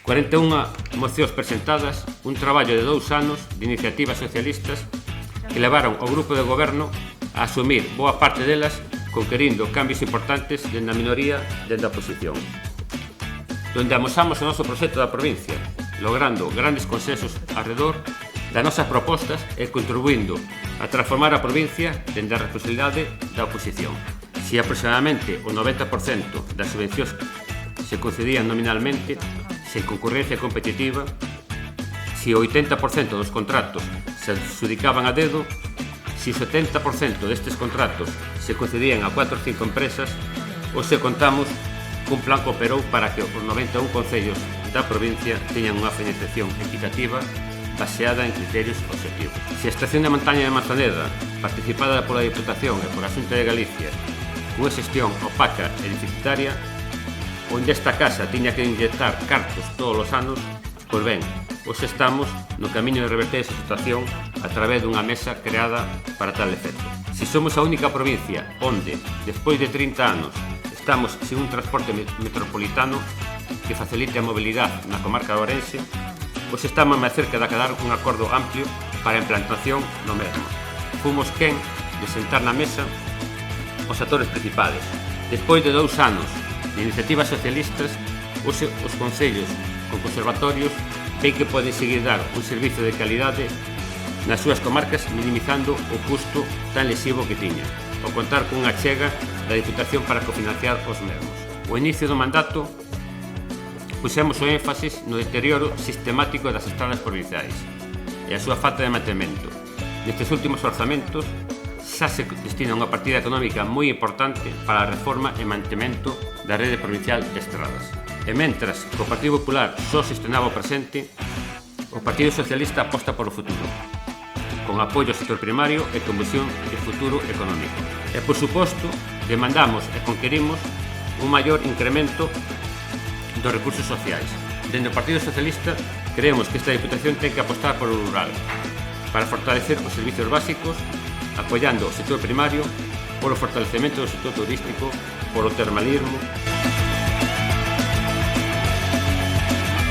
41 mocións presentadas, un traballo de 2 anos de iniciativas socialistas que levaron ao grupo de goberno a asumir boa parte delas, conquerindo cambios importantes dende a minoría dende a oposición. Donde amosamos o noso proxecto da provincia, logrando grandes consensos arredor das nosas propostas e contribuindo a transformar a provincia dende a responsabilidade da oposición. Si aproximadamente o 90% das subvencións se concedían nominalmente, sen concurrencia competitiva, si o 80% dos contratos se adxudicaban a dedo, si o 70% destes contratos se concedían a 4 ou 5 empresas, ou se contamos cun plan que operou para que os 91 concellos da provincia teñan unha financiación equitativa baseada en criterios objetivos. Se a estación de montaña de Manzaneda, participada pola Diputación e pola Xunta de Galicia, cunha xestión opaca e deficitaria, onde esta casa tiña que inyectar cartos todos os anos, pois ben, hoxe estamos no camiño de reverter esa situación a través dunha mesa creada para tal efecto. Se somos a única provincia onde, despois de 30 anos, estamos sin un transporte metropolitano que facilite a mobilidade na comarca de Ourense, pois estamos máis cerca de acadar un acordo amplio para a implantación no mesmo. Fomos quen de sentar na mesa os actores principales. Despois de 2 anos de iniciativas socialistas, hoxe os concellos con conservatorios ven que poden seguir dar un servizo de calidade nas súas comarcas, minimizando o custo tan lesivo que tiña, ao contar cunha achega da Diputación para cofinanciar os mesmos. O inicio do mandato puxemos o énfasis no deterioro sistemático das estradas provinciais e a súa falta de mantemento. Nestes últimos orzamentos xa se destina unha partida económica moi importante para a reforma e mantemento da rede provincial de estradas. E mentras que o Partido Popular só gestionaba o presente, o Partido Socialista aposta polo futuro, con apoio ao sector primario e con visión de futuro económico. E, por suposto, demandamos e conquerimos un maior incremento dos recursos sociais. Dende o Partido Socialista creemos que esta Diputación ten que apostar polo rural para fortalecer os servicios básicos, apoiando o sector primario, polo fortalecemento do sector turístico, polo termalismo,